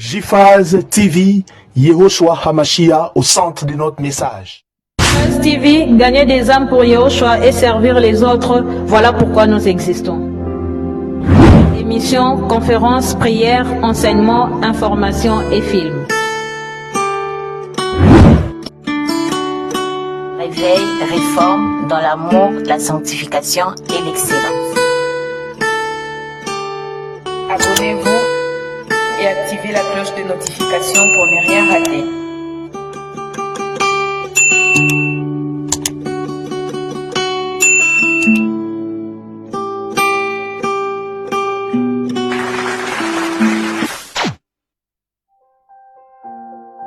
JFAZ TV, Yehoshua Hamashiach au centre de notre message. JFAZ TV, gagner des âmes pour Yehoshua et servir les autres, voilà pourquoi nous existons. Émissions, conférences, prières, enseignements, informations et films. Réveil, réforme dans l'amour, la sanctification et l'excellence. Abonnez-vous et activez la cloche de notification pour ne rien rater.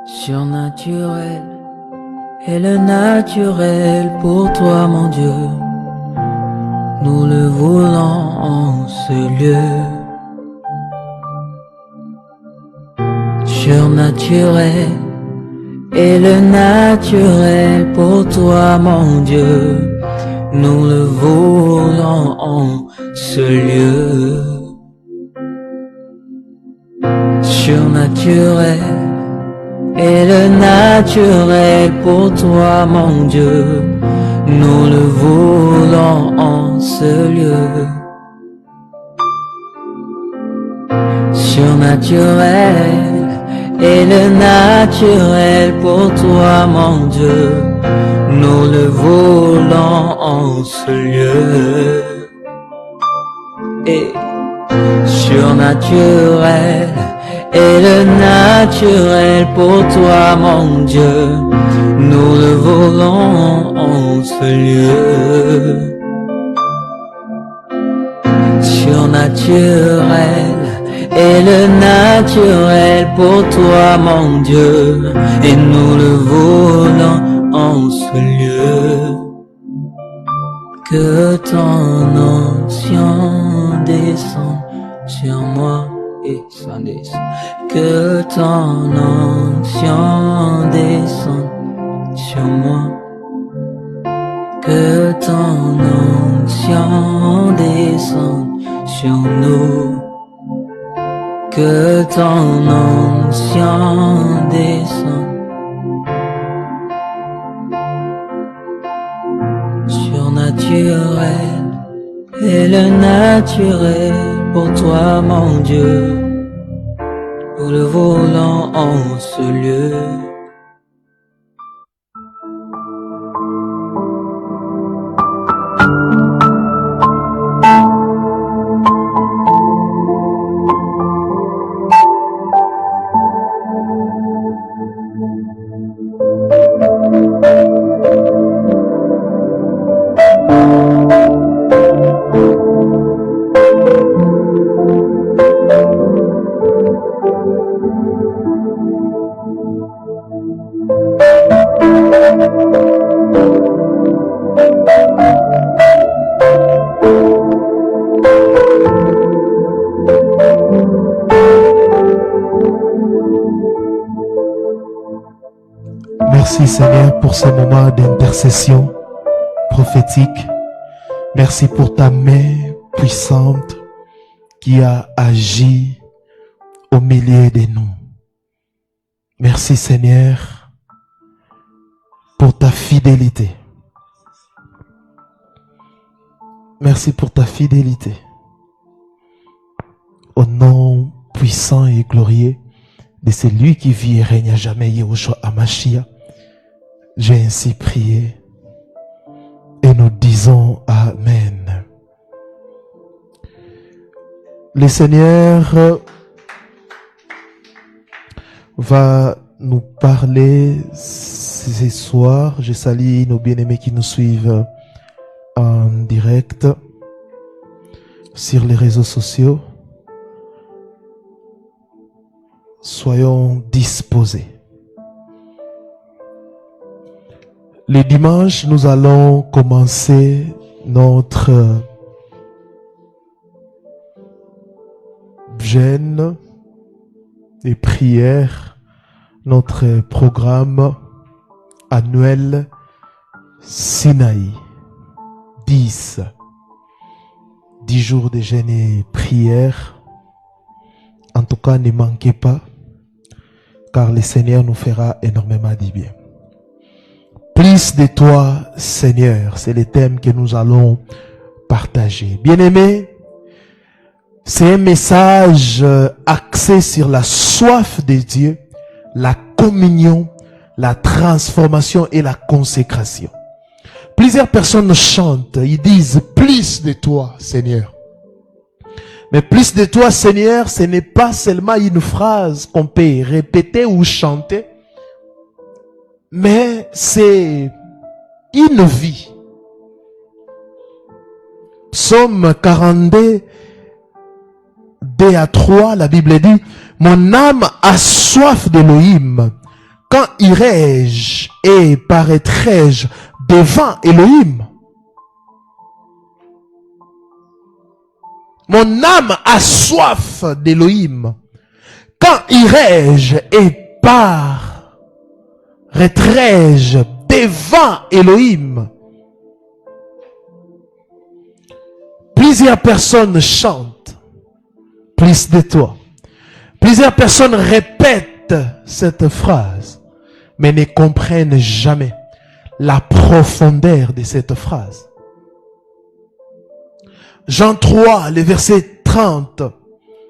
Surnaturel est le naturel pour toi, mon Dieu. Nous le voulons en ce lieu. Surnaturel est le naturel pour toi, mon Dieu. Nous le voulons en ce lieu. Surnaturel est le naturel pour toi, mon Dieu. Nous le voulons en ce lieu. Surnaturel est le naturel pour toi, mon Dieu. Nous le voulons en ce lieu. Et surnaturel est le naturel pour toi, mon Dieu. Nous le voulons en ce lieu. Surnaturel est le naturel pour toi, mon Dieu. Et nous le voulons en ce lieu. Que ton onction descende sur moi et s'en descende. Que ton onction descende sur moi. Que ton onction descende sur nous. Que ton onction descende. Surnaturel est le naturel pour toi, mon Dieu. Nous le voulons en ce lieu. Merci Seigneur pour ce moment d'intercession prophétique. Merci pour ta main puissante qui a agi au milieu de nous. Merci Seigneur pour ta fidélité. Merci pour ta fidélité. Au nom puissant et glorieux de celui qui vit et règne à jamais, Yehoshua Hamashiach, j'ai ainsi prié et nous disons Amen. Le Seigneur va nous parler ce soir. Je salue nos bien-aimés qui nous suivent en direct sur les réseaux sociaux. Soyons disposés. Le dimanche, nous allons commencer notre jeûne et prière, notre programme annuel Sinaï. 10 jours de jeûne et prière. En tout cas, ne manquez pas. car le Seigneur nous fera énormément du bien. Plus de toi, Seigneur, c'est le thème que nous allons partager. Bien-aimés, c'est un message axé sur la soif de Dieu, la communion, la transformation et la consécration. Plusieurs personnes chantent, ils disent plus de toi, Seigneur. Mais plus de toi, Seigneur, ce n'est pas seulement une phrase qu'on peut répéter ou chanter, mais c'est une vie. Psaume 42, 2 à 3, la Bible dit, mon âme a soif d'Élohim. Quand irai-je et paraîtrai-je devant Élohim? Mon âme a soif d'Élohim. Quand irai-je et paraîtrai-je devant Élohim? Plusieurs personnes chantent plus de toi. Plusieurs personnes répètent cette phrase, mais ne comprennent jamais la profondeur de cette phrase. Jean 3, le verset 30,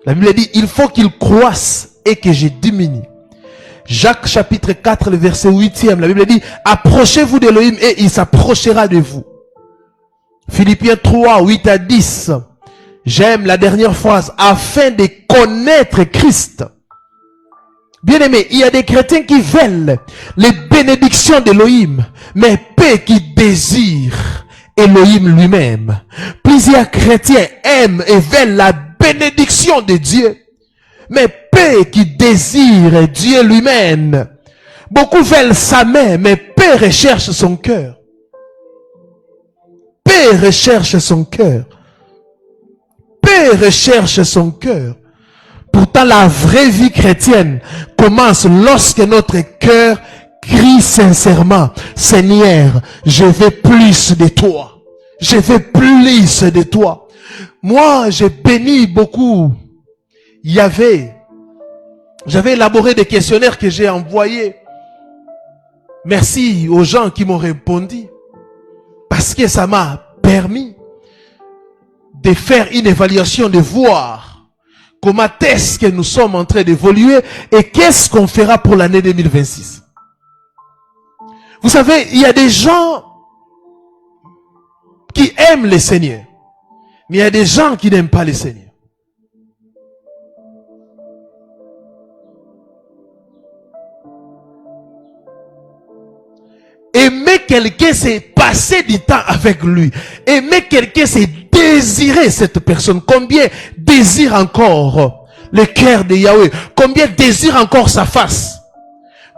la Bible dit, il faut qu'il croisse et que je diminue. Jacques chapitre 4, le verset 8e, la Bible dit, approchez-vous d'Élohim et il s'approchera de vous. Philippiens 3, 8 à 10, j'aime la dernière phrase, afin de connaître Christ. Bien aimé, il y a des chrétiens qui veulent les bénédictions d'Élohim, mais peu qui désirent Élohim lui-même. Plusieurs chrétiens aiment et veulent la bénédiction de Dieu, mais peu qui désirent Dieu lui-même. Beaucoup veulent sa main, mais peu recherchent son cœur. Peu recherchent son cœur. Peu recherchent son cœur. Pourtant, la vraie vie chrétienne commence lorsque notre cœur crie sincèrement, Seigneur, je veux plus de toi. Je veux plus de toi. Moi, j'ai béni beaucoup. J'avais élaboré des questionnaires que j'ai envoyés. Merci aux gens qui m'ont répondu. Parce que ça m'a permis de faire une évaluation, de voir comment est-ce que nous sommes en train d'évoluer et qu'est-ce qu'on fera pour l'année 2026. Vous savez, il y a des gens qui aiment le Seigneur, mais il y a des gens qui n'aiment pas le Seigneur. Aimer quelqu'un, c'est passer du temps avec lui. Aimer quelqu'un, c'est désirer cette personne. Combien désire encore le cœur de Yahweh? Combien désire encore sa face?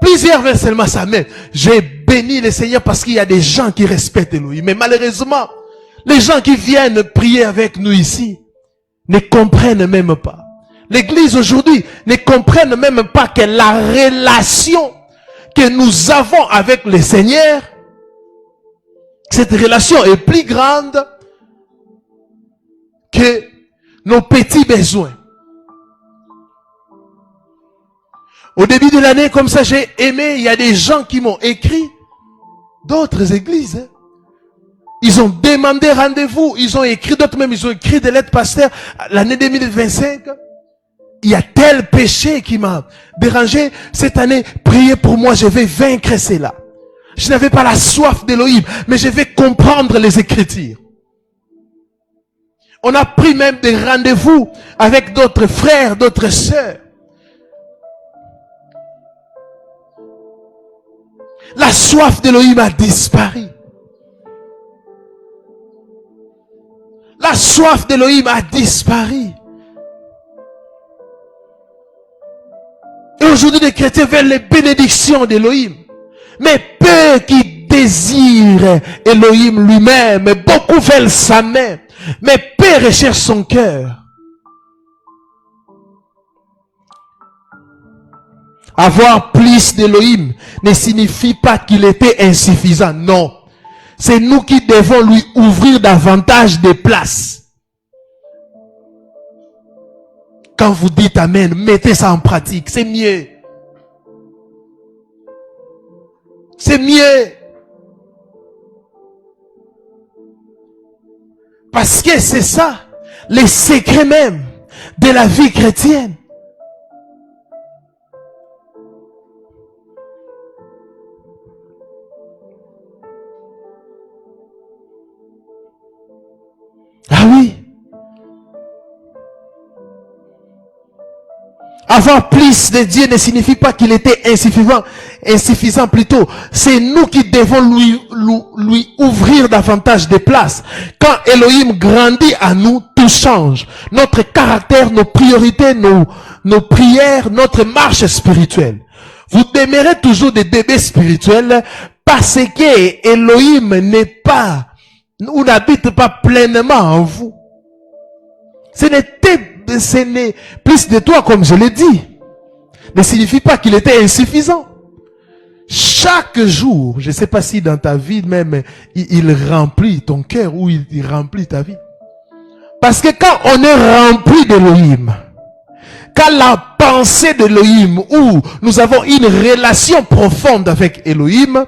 Plusieurs veulent seulement sa main. J'ai béni le Seigneur parce qu'il y a des gens qui respectent lui. Mais malheureusement, les gens qui viennent prier avec nous ici ne comprennent même pas. L'église aujourd'hui ne comprenne même pas que la relation que nous avons avec le Seigneur, cette relation est plus grande que nos petits besoins. Au début de l'année, comme ça, j'ai aimé, il y a des gens qui m'ont écrit, d'autres églises, hein. Ils ont demandé rendez-vous, ils ont écrit, d'autres même, ils ont écrit des lettres pasteur, l'année 2025. Il y a tel péché qui m'a dérangé. Cette année, priez pour moi, je vais vaincre cela. Je n'avais pas la soif d'Élohim, mais je vais comprendre les Écritures. On a pris même des rendez-vous avec d'autres frères, d'autres sœurs. La soif d'Élohim a disparu. La soif d'Élohim a disparu. Et aujourd'hui, les chrétiens veulent les bénédictions d'Élohim. Mais peu qui désirent Élohim lui-même. Beaucoup veulent sa main. Mais peu recherchent son cœur. Avoir plus d'Élohim ne signifie pas qu'il était insuffisant. Non. C'est nous qui devons lui ouvrir davantage de places. Quand vous dites Amen, mettez ça en pratique. C'est mieux. c'est mieux. Parce que c'est ça, les secrets même de la vie chrétienne. Ah oui. Avoir plus de Dieu ne signifie pas qu'il était insuffisant plutôt. C'est nous qui devons lui ouvrir davantage de place. Quand Elohim grandit à nous, tout change. Notre caractère, nos priorités, nos prières, notre marche spirituelle. Vous demeurez toujours des bébés spirituels parce que Elohim n'est pas, ou n'habite pas pleinement en vous. Ce n'est plus de toi, comme je l'ai dit, ne signifie pas qu'il était insuffisant. Chaque jour, je ne sais pas si dans ta vie même, il remplit ton cœur ou il remplit ta vie. Parce que quand on est rempli d'Elohim, quand la pensée d'Elohim, où nous avons une relation profonde avec Elohim,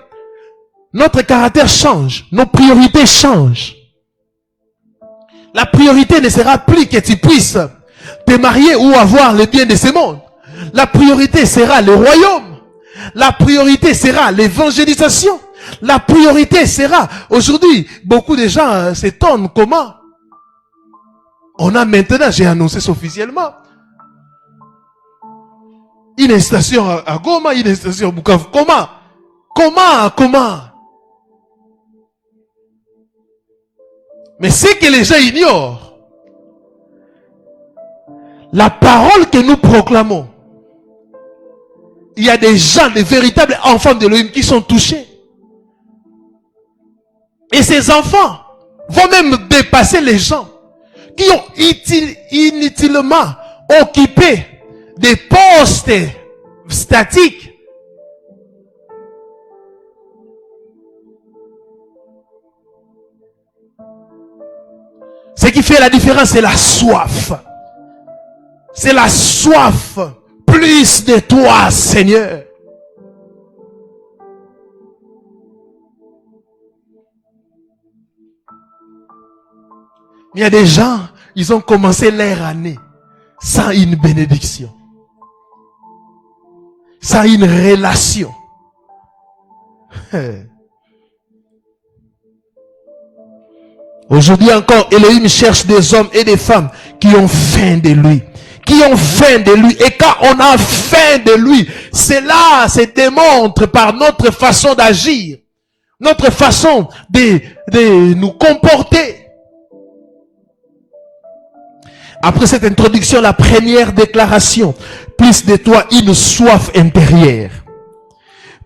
notre caractère change, nos priorités changent. La priorité ne sera plus que tu puisses te marier ou avoir le bien de ce monde. La priorité sera le royaume. La priorité sera l'évangélisation. La priorité sera, aujourd'hui, beaucoup de gens s'étonnent comment on a maintenant, j'ai annoncé ça officiellement, une station à Goma, une station à Bukavu. Comment? Mais ce que les gens ignorent, la parole que nous proclamons, il y a des gens, des véritables enfants d'Elohim qui sont touchés. Et ces enfants vont même dépasser les gens qui ont inutilement occupé des postes statiques. Ce qui fait la différence, c'est la soif. C'est la soif. Plus de toi, Seigneur. Il y a des gens, ils ont commencé leur année sans une bénédiction. Sans une relation. Aujourd'hui encore, Elohim cherche des hommes et des femmes qui ont faim de lui. Qui ont faim de lui. Et quand on a faim de lui, cela se démontre par notre façon d'agir. Notre façon de nous comporter. Après cette introduction, la première déclaration. Plus de toi, une soif intérieure.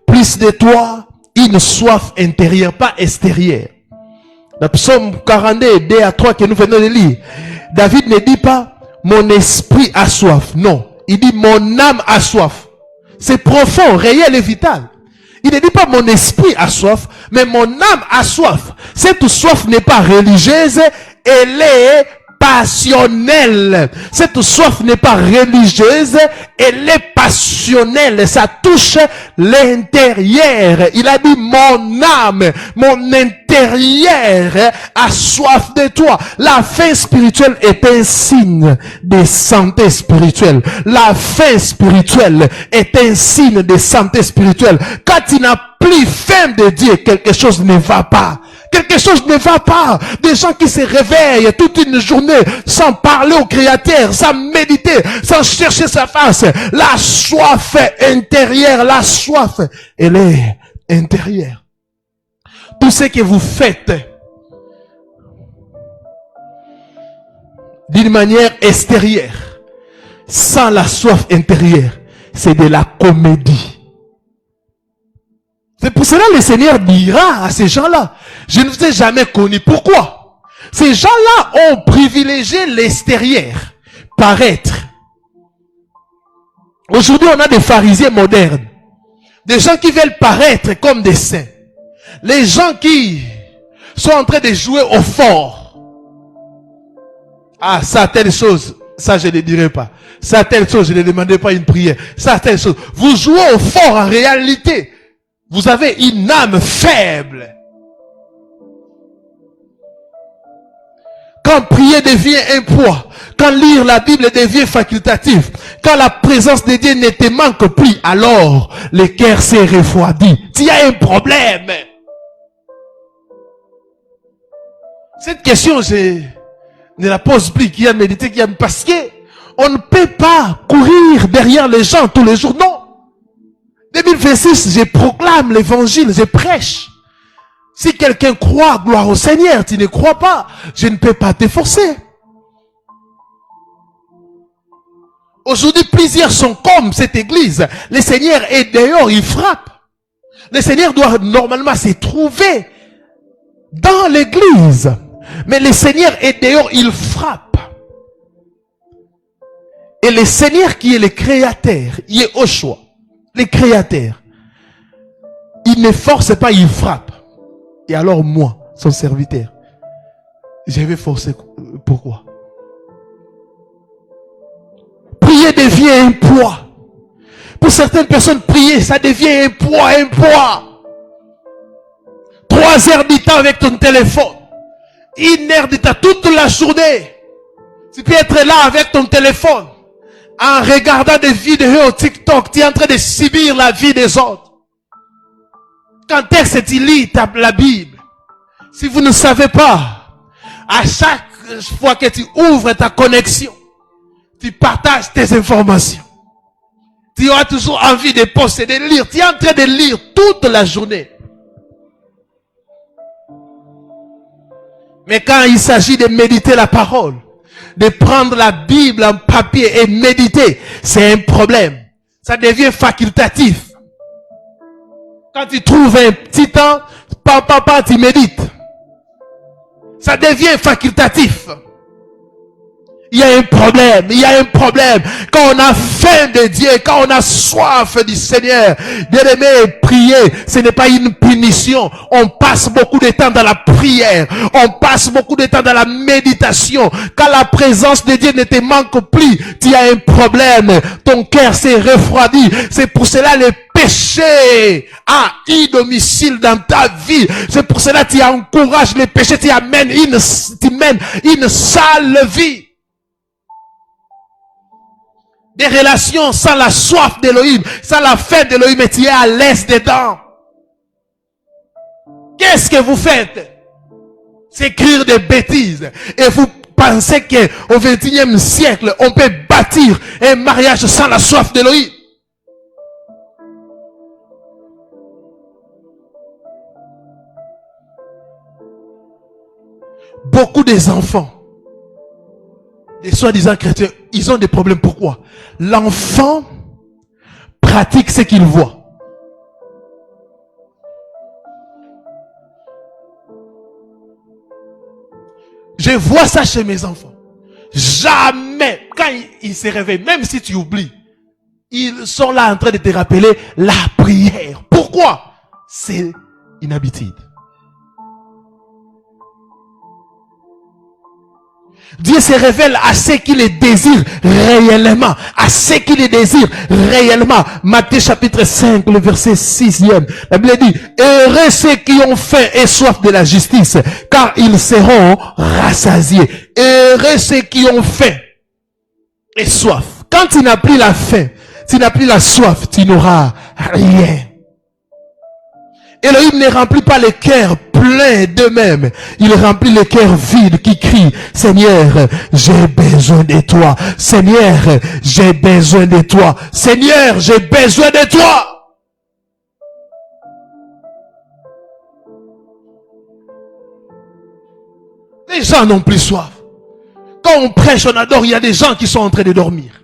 Plus de toi, une soif intérieure, pas extérieure. Le psaume 42, 2 à 3 que nous venons de lire. David ne dit pas, mon esprit a soif. Non. Il dit, mon âme a soif. C'est profond, réel et vital. Il ne dit pas, mon esprit a soif, mais mon âme a soif. Cette soif n'est pas religieuse, elle est passionnelle. Cette soif n'est pas religieuse, elle est passionnelle. Ça touche l'intérieur. Il a dit, mon âme, mon intérieur a soif de toi. La faim spirituelle est un signe de santé spirituelle. La faim spirituelle est un signe de santé spirituelle. Quand tu n'as plus faim de Dieu, quelque chose ne va pas. Quelque chose ne va pas. Des gens qui se réveillent toute une journée sans parler au Créateur, sans méditer, sans chercher sa face. La soif intérieure, la soif, elle est intérieure. Tout ce que vous faites d'une manière extérieure, sans la soif intérieure, c'est de la comédie. C'est pour cela que le Seigneur dira à ces gens-là, je ne vous ai jamais connu. Pourquoi? Ces gens-là ont privilégié l'extérieur, paraître. Aujourd'hui, on a des pharisiens modernes. Des gens qui veulent paraître comme des saints. Les gens qui sont en train de jouer au fort. Ah, ça, telle chose, ça je ne dirai pas. Ça, telle chose, je ne demandais pas une prière. Ça, telle chose. Vous jouez au fort en réalité. Vous avez une âme faible. Quand prier devient un poids, quand lire la Bible devient facultatif, quand la présence de Dieu ne te manque plus, alors le cœur s'est refroidi. Il y a un problème. Cette question, je ne la pose plus, qui a médité, qui a, parce que on ne peut pas courir derrière les gens tous les jours. Non. 2026, je proclame l'évangile, je prêche. Si quelqu'un croit, gloire au Seigneur, tu ne crois pas, je ne peux pas te forcer. Aujourd'hui, plusieurs sont comme cette église. Le Seigneur est dehors, il frappe. Le Seigneur doit normalement se trouver dans l'église. Mais le Seigneur est dehors, il frappe. Et le Seigneur qui est le créateur, il est au choix. Le créateur. Il ne force pas, il frappe. Et alors moi, son serviteur, je vais forcer. Pourquoi? Prier devient un poids. Pour certaines personnes, prier, ça devient un poids, un poids. 3 heures du temps avec ton téléphone. 1 heure de temps toute la journée. Tu peux être là avec ton téléphone. En regardant des vidéos au TikTok, tu es en train de subir la vie des autres. Quand est-ce que tu lis la Bible? Si vous ne savez pas, à chaque fois que tu ouvres ta connexion, tu partages tes informations. Tu auras toujours envie de poster, de lire. Tu es en train de lire toute la journée. Mais quand il s'agit de méditer la parole, de prendre la Bible en papier et méditer, c'est un problème. Ça devient facultatif. Quand tu trouves un petit temps, tu médites. Ça devient facultatif. Il y a un problème, il y a un problème. Quand on a faim de Dieu, quand on a soif du Seigneur, bien-aimé, prier, ce n'est pas une punition. On passe beaucoup de temps dans la prière. On passe beaucoup de temps dans la méditation. Quand la présence de Dieu ne te manque plus, tu as un problème. Ton cœur s'est refroidi. C'est pour cela le péché a eu domicile dans ta vie. C'est pour cela que tu encourages le péché, tu mènes une sale vie. Des relations sans la soif d'Élohim, sans la faim d'Élohim, et tu es à l'aise dedans. Qu'est-ce que vous faites? C'est écrire des bêtises. Et vous pensez qu'au XXIe siècle, on peut bâtir un mariage sans la soif d'Élohim? Beaucoup des enfants, des soi-disant chrétiens, ils ont des problèmes. Pourquoi? L'enfant pratique ce qu'il voit. Je vois ça chez mes enfants. Jamais, quand ils se réveillent, même si tu oublies, ils sont là en train de te rappeler la prière. Pourquoi? C'est une habitude. Dieu se révèle à ceux qui le désirent réellement. À ceux qui le désirent réellement. Matthieu chapitre 5, le verset 6e. La Bible dit, heureux ceux qui ont faim et soif de la justice, car ils seront rassasiés. Heureux ceux qui ont faim et soif. Quand tu n'as plus la faim, tu n'as plus la soif, tu n'auras rien. Elohim ne remplit pas les cœurs pleins d'eux-mêmes. Il remplit les cœurs vides qui crient, Seigneur, j'ai besoin de toi. Seigneur, j'ai besoin de toi. Seigneur, j'ai besoin de toi. Les gens n'ont plus soif. Quand on prêche, on adore, il y a des gens qui sont en train de dormir.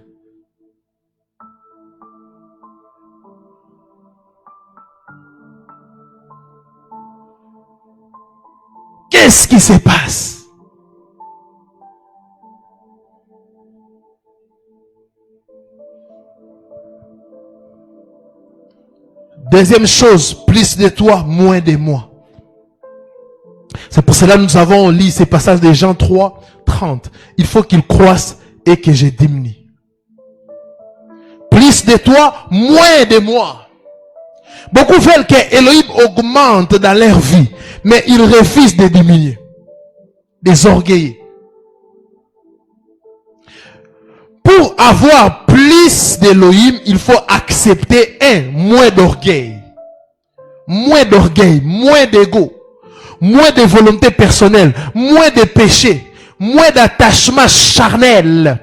Qu'est-ce qui se passe? Deuxième chose, plus de toi, moins de moi. C'est pour cela que nous avons lu ces passages de Jean 3, 30. Il faut qu'il croisse et que je diminue. Plus de toi, moins de moi. Beaucoup veulent que Elohim augmente dans leur vie, mais ils refusent de diminuer. Des orgueillés. Pour avoir plus d'Elohim, il faut accepter moins d'orgueil. Moins d'orgueil, moins d'ego, moins de volonté personnelle, moins de péché, moins d'attachement charnel.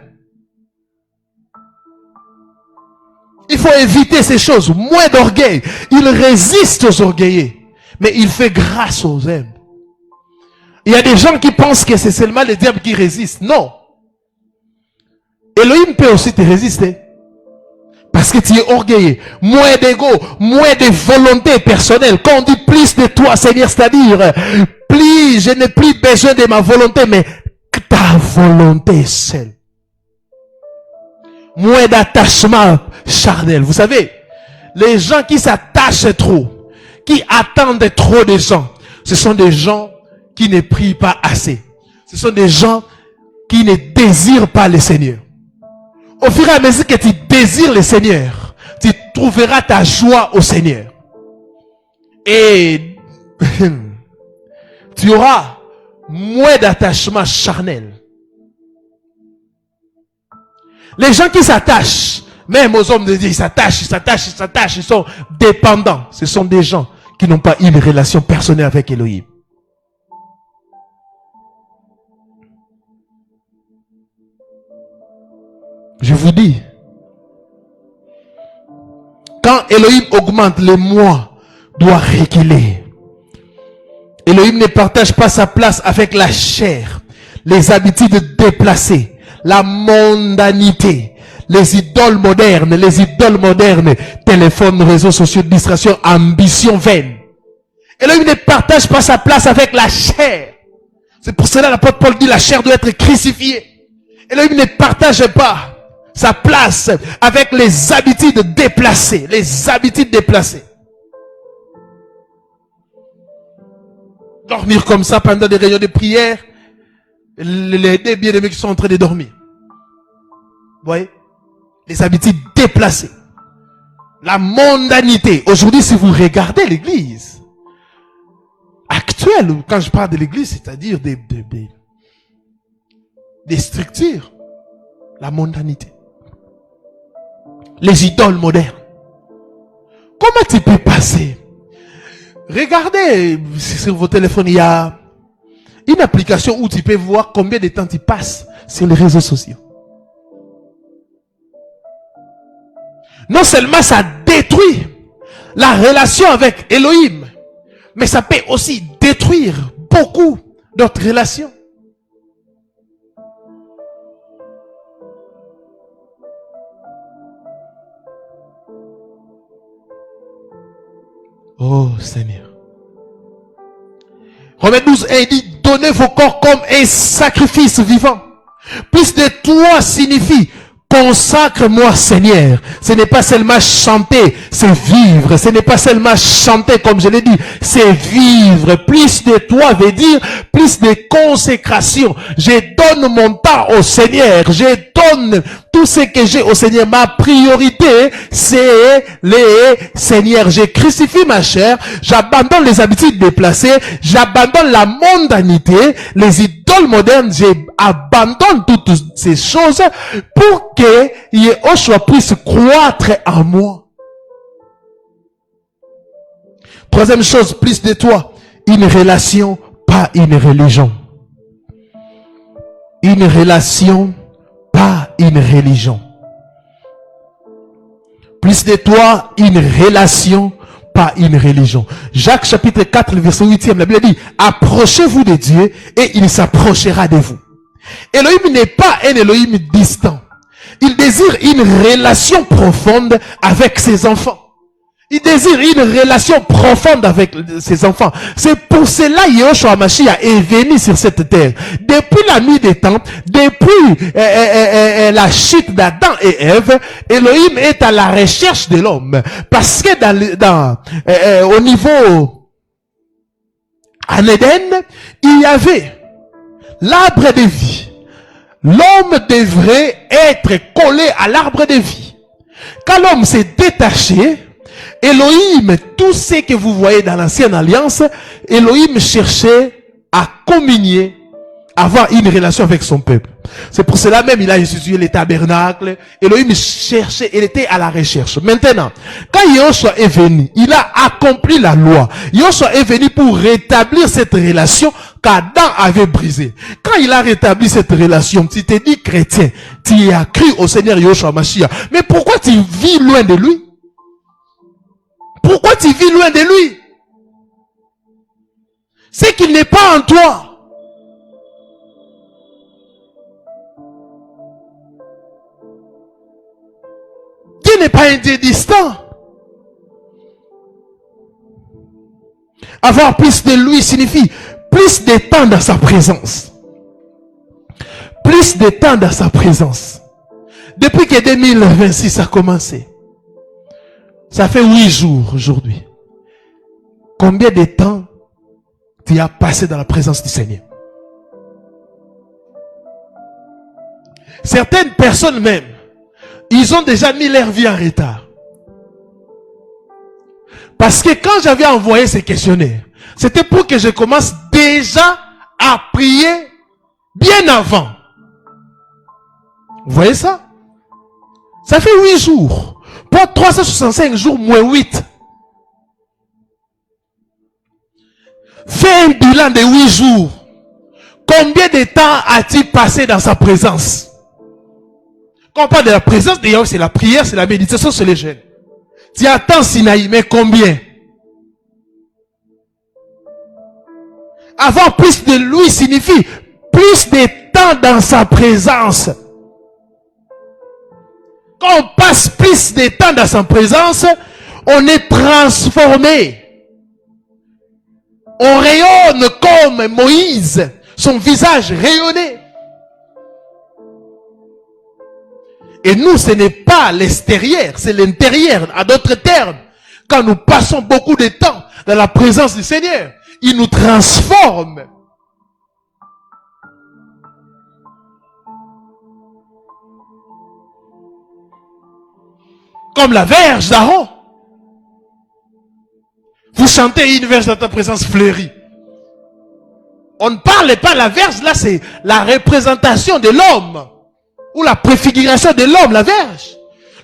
Il faut éviter ces choses, moins d'orgueil. Il résiste aux orgueillés, mais il fait grâce aux humbles. Il y a des gens qui pensent que c'est seulement le diable qui résiste. Non. Elohim peut aussi te résister. Parce que tu es orgueilleux. Moins d'ego, moins de volonté personnelle. Quand on dit plus de toi, Seigneur, c'est-à-dire, plus, je n'ai plus besoin de ma volonté, mais ta volonté seule. Moins d'attachement charnel. Vous savez, les gens qui s'attachent trop, qui attendent trop de gens, ce sont des gens qui ne prient pas assez. Ce sont des gens qui ne désirent pas le Seigneur. Au fur et à mesure que tu désires le Seigneur, tu trouveras ta joie au Seigneur. Et tu auras moins d'attachement charnel. Les gens qui s'attachent, même aux hommes de Dieu, ils s'attachent, ils sont dépendants. Ce sont des gens qui n'ont pas une relation personnelle avec Elohim. Je vous dis, quand Elohim augmente, le moi doit reculer. Elohim ne partage pas sa place avec la chair, les habitudes déplacées, la mondanité, les idoles modernes, téléphones, réseaux sociaux, distractions, ambitions vaines. Elohim ne partage pas sa place avec la chair. C'est pour cela que l'apôtre Paul dit la chair doit être crucifiée. Elohim ne partage pas sa place avec les habitudes déplacées. Dormir comme ça pendant des réunions de prière, les bien-aimés qui sont en train de dormir. Vous voyez? Les habitudes déplacées. La mondanité. Aujourd'hui, si vous regardez l'église actuelle, quand je parle de l'église, c'est-à-dire des structures, la mondanité. Les idoles modernes. Comment tu peux passer? Regardez sur vos téléphones, il y a une application où tu peux voir combien de temps tu passes sur les réseaux sociaux. Non seulement ça détruit la relation avec Elohim, mais ça peut aussi détruire beaucoup d'autres relations. Oh Seigneur. Romains 12, il dit, donnez vos corps comme un sacrifice vivant. Plus de toi signifie, consacre-moi Seigneur. Ce n'est pas seulement chanter, c'est vivre. Ce n'est pas seulement chanter comme je l'ai dit, c'est vivre. Plus de toi veut dire plus de consécration. Je donne mon temps au Seigneur. Je donne tout ce que j'ai au Seigneur. Ma priorité, c'est le Seigneur. Je crucifie ma chair. J'abandonne les habitudes déplacées. J'abandonne la mondanité, les idoles modernes. J'abandonne toutes ces choses pour que Yehoshua puisse croître en moi. Troisième chose, plus de toi, une relation, pas une religion. Une relation, pas une religion. Plus de toi, une relation, pas une religion. Jacques chapitre 4, le verset 8e, la Bible dit, approchez-vous de Dieu et il s'approchera de vous. Elohim n'est pas un Elohim distant. Il désire une relation profonde avec ses enfants. Il désire une relation profonde avec ses enfants. C'est pour cela que Yehoshua HaMashiach est venu sur cette terre. Depuis la nuit des temps, depuis la chute d'Adam et Ève, Elohim est à la recherche de l'homme. Parce que au niveau en Éden, il y avait l'arbre de vie. L'homme devrait être collé à l'arbre de vie. Quand l'homme s'est détaché, Elohim, tout ce que vous voyez dans l'ancienne alliance, Elohim cherchait à communier, avoir une relation avec son peuple. C'est pour cela même il a institué les tabernacles. Elohim cherchait, il était à la recherche. Maintenant, quand Yoshua est venu, il a accompli la loi. Yoshua est venu pour rétablir cette relation qu'Adam avait brisée. Quand il a rétabli cette relation, tu t'es dit chrétien, tu as cru au Seigneur Yoshua Mashiach. Mais pourquoi tu vis loin de lui? Pourquoi tu vis loin de lui? C'est qu'il n'est pas en toi. Dieu n'est pas un Dieu distant. Avoir plus de lui signifie plus de temps dans sa présence. Plus de temps dans sa présence. Depuis que 2026 a commencé, ça fait 8 jours aujourd'hui. Combien de temps tu as passé dans la présence du Seigneur? Certaines personnes même, ils ont déjà mis leur vie en retard. Parce que quand j'avais envoyé ces questionnaires, c'était pour que je commence déjà à prier bien avant. Vous voyez ça? Ça fait 8 jours. Pour 365 jours moins 8. Fais un bilan de 8 jours. Combien de temps as-tu passé dans sa présence? Quand on parle de la présence, d'ailleurs, c'est la prière, c'est la méditation, c'est les jeûnes. Tu attends Sinaï, mais combien? Avoir plus de lui signifie plus de temps dans sa présence. Quand on passe plus de temps dans sa présence, on est transformé. On rayonne comme Moïse, son visage rayonnait. Et nous, ce n'est pas l'extérieur, c'est l'intérieur. À d'autres termes, quand nous passons beaucoup de temps dans la présence du Seigneur, il nous transforme. Comme la verge d'Aaron. Vous chantez une verge dans ta présence fleurie. On ne parle pas de la verge, là c'est la représentation de l'homme. Ou la préfiguration de l'homme, la verge.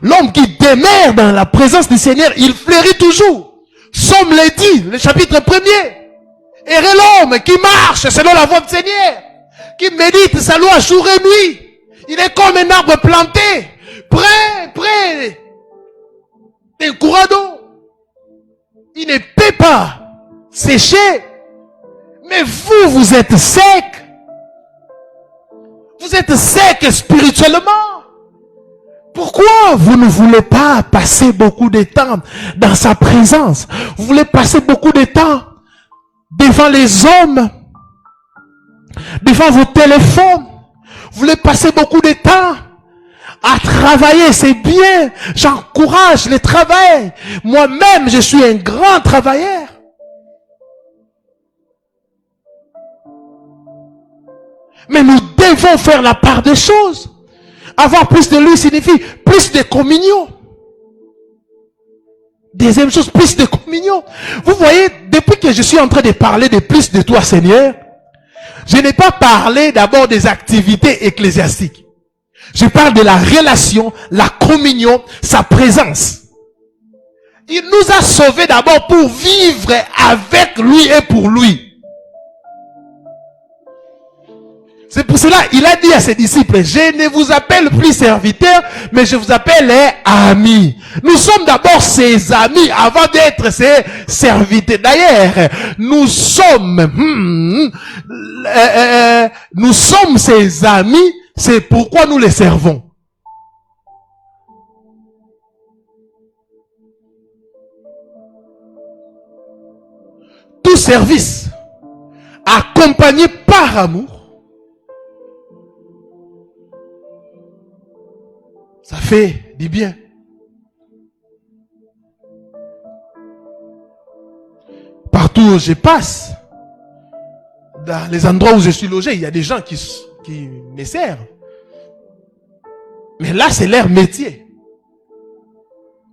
L'homme qui demeure dans la présence du Seigneur, il fleurit toujours. Somme le dit, le chapitre 1er. Et l'homme qui marche selon la voie du Seigneur, qui médite sa loi jour et nuit. Il est comme un arbre planté, près d'un courant d'eau. Il ne peut pas sécher. Mais vous, vous êtes sec. Vous êtes sec spirituellement. Pourquoi vous ne voulez pas passer beaucoup de temps dans sa présence? Vous voulez passer beaucoup de temps devant les hommes, devant vos téléphones. Vous voulez passer beaucoup de temps à travailler, c'est bien. J'encourage le travail. Moi-même, je suis un grand travailleur. Mais nous devons faire la part des choses. Avoir plus de lui signifie plus de communion. Deuxième chose, plus de communion. Vous voyez, depuis que je suis en train de parler de plus de toi, Seigneur, je n'ai pas parlé d'abord des activités ecclésiastiques. Je parle de la relation, la communion, sa présence. Il nous a sauvés d'abord pour vivre avec lui et pour lui. C'est pour cela il a dit à ses disciples, je ne vous appelle plus serviteurs, mais je vous appelle amis. Nous sommes d'abord ses amis avant d'être ses serviteurs. D'ailleurs, nous sommes ses amis, c'est pourquoi nous les servons. Tout service accompagné par amour, ça fait du bien. Partout où je passe, dans les endroits où je suis logé, il y a des gens qui me servent. Mais là, c'est leur métier.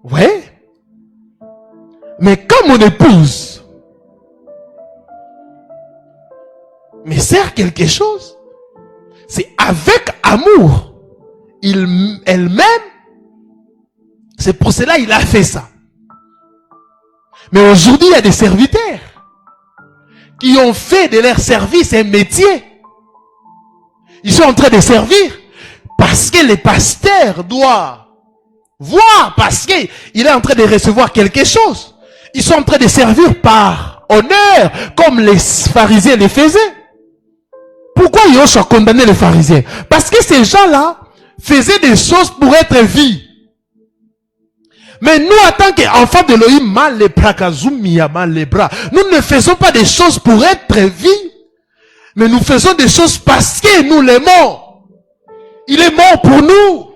Vous voyez? Mais quand mon épouse me sert quelque chose, c'est avec amour. Elle m'aime. C'est pour cela qu'il a fait ça. Mais aujourd'hui, il y a des serviteurs qui ont fait de leur service un métier. Ils sont en train de servir parce que le pasteur doit voir, parce qu'il est en train de recevoir quelque chose. Ils sont en train de servir par honneur, comme les pharisiens le faisaient. Pourquoi Yoshua a condamné les pharisiens? Parce que ces gens-là faisaient des choses pour être vus. Mais nous, en tant qu'enfants d'Elohim, nous ne faisons pas des choses pour être vus, mais nous faisons des choses parce que nous l'aimons. Il est mort pour nous.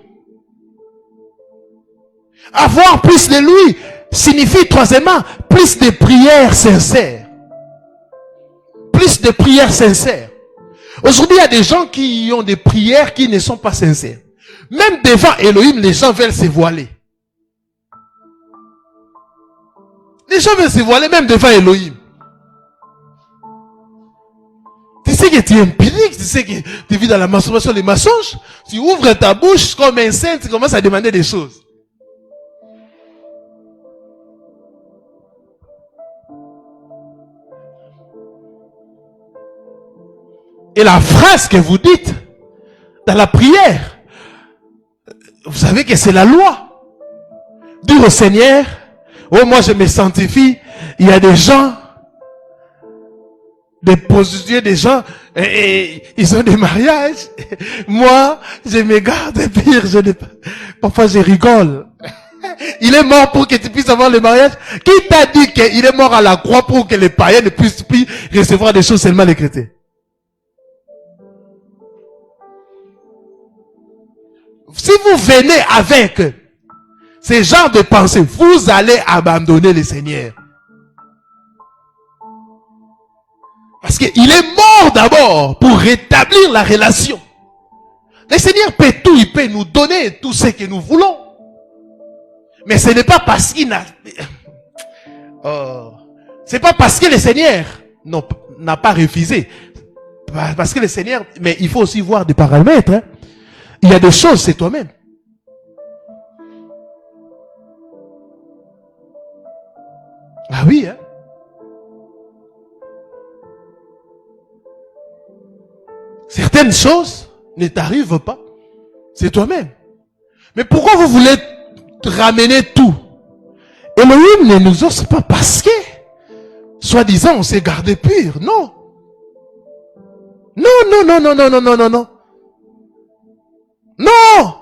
Avoir plus de lui signifie, troisièmement, plus de prières sincères. Plus de prières sincères. Aujourd'hui, il y a des gens qui ont des prières qui ne sont pas sincères. Même devant Elohim, les gens veulent se voiler. Les gens veulent se voiler même devant Elohim. Tu sais que tu es empirique, tu sais que tu vis dans la masturbation, les mensonges. Tu ouvres ta bouche comme un saint, tu commences à demander des choses. Et la phrase que vous dites dans la prière, vous savez que c'est la loi. Dire au Seigneur, oh moi je me sanctifie, il y a des gens, des prostituées, des gens, et ils ont des mariages. Moi, je me garde pire, parfois je rigole. Il est mort pour que tu puisses avoir le mariage. Qui t'a dit qu'il est mort à la croix pour que les païens ne puissent plus recevoir des choses seulement les chrétiens? Si vous venez avec ces genres de pensées, vous allez abandonner le Seigneur. Parce qu'il est mort d'abord pour rétablir la relation. Le Seigneur peut tout, il peut nous donner tout ce que nous voulons. Mais ce n'est pas parce qu'il n'a... c'est pas parce que le Seigneur n'a pas refusé. Parce que le Seigneur... Mais il faut aussi voir des paramètres. Hein. Il y a des choses, c'est toi-même. Ah oui, hein. Certaines choses ne t'arrivent pas. C'est toi-même. Mais pourquoi vous voulez ramener tout? Elohim ne nous ose pas parce que, soi-disant, on s'est gardé pur. Non. Non, non, non, non, non, non, non, non, non. Non.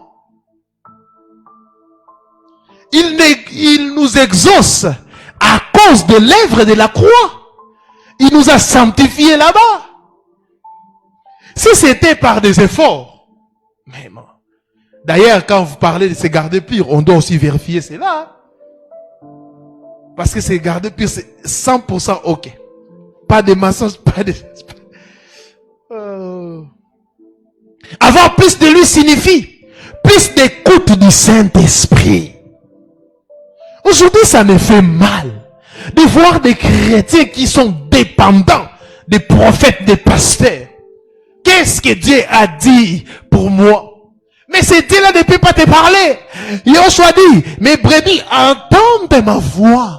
Il nous exauce à cause de l'œuvre de la croix. Il nous a sanctifiés là-bas. Si c'était par des efforts, mais bon. D'ailleurs, quand vous parlez de se garder pur, on doit aussi vérifier cela. Parce que se garder pur, c'est 100% ok. Pas de mensonges, pas de... Avoir plus de lui signifie plus d'écoute du Saint-Esprit. Aujourd'hui, ça me fait mal de voir des chrétiens qui sont dépendants des prophètes, des pasteurs. Qu'est-ce que Dieu a dit pour moi? Mais ce Dieu-là ne peut pas te parler. Yoshua dit, mes brebis entendent ma voix.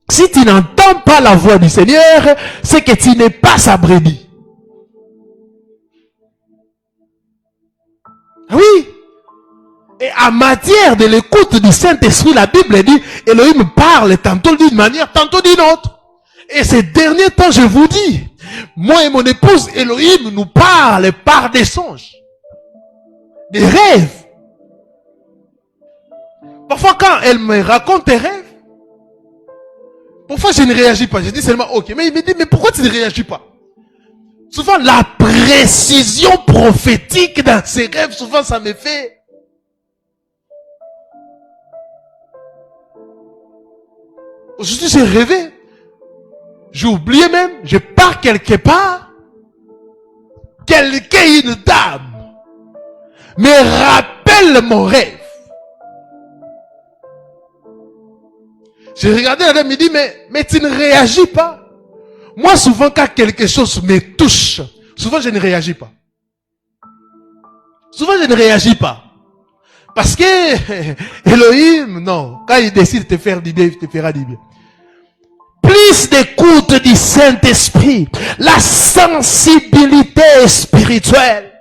Si tu n'entends pas la voix du Seigneur, c'est que tu n'es pas sa brebis. Oui. Et en matière de l'écoute du Saint-Esprit, la Bible dit, Elohim parle tantôt d'une manière, tantôt d'une autre. Et ces derniers temps, je vous dis, moi et mon épouse, Elohim nous parle par des songes, des rêves. Parfois, quand elle me raconte des rêves, parfois je ne réagis pas. Je dis seulement, ok. Mais il me dit, mais pourquoi tu ne réagis pas? Souvent, la précision prophétique dans ces rêves, souvent, ça me fait... Aujourd'hui, j'ai rêvé. J'ai oublié même, je pars quelque part. Quelqu'un, une dame, me rappelle mon rêve. J'ai regardé la dame, il dit, mais tu ne réagis pas. Moi, souvent, quand quelque chose me touche, souvent, je ne réagis pas. Souvent, je ne réagis pas. Parce que Elohim, non, quand il décide de te faire du bien, il te fera du bien. Plus d'écoute du Saint-Esprit, la sensibilité spirituelle.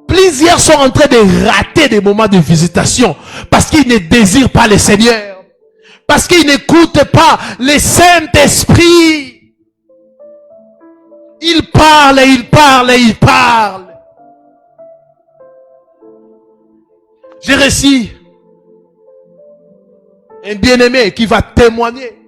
Plusieurs sont en train de rater des moments de visitation parce qu'ils ne désirent pas le Seigneur. Parce qu'ils n'écoutent pas le Saint-Esprit. Il parle et il parle et il parle. J'ai reçu un bien-aimé qui va témoigner.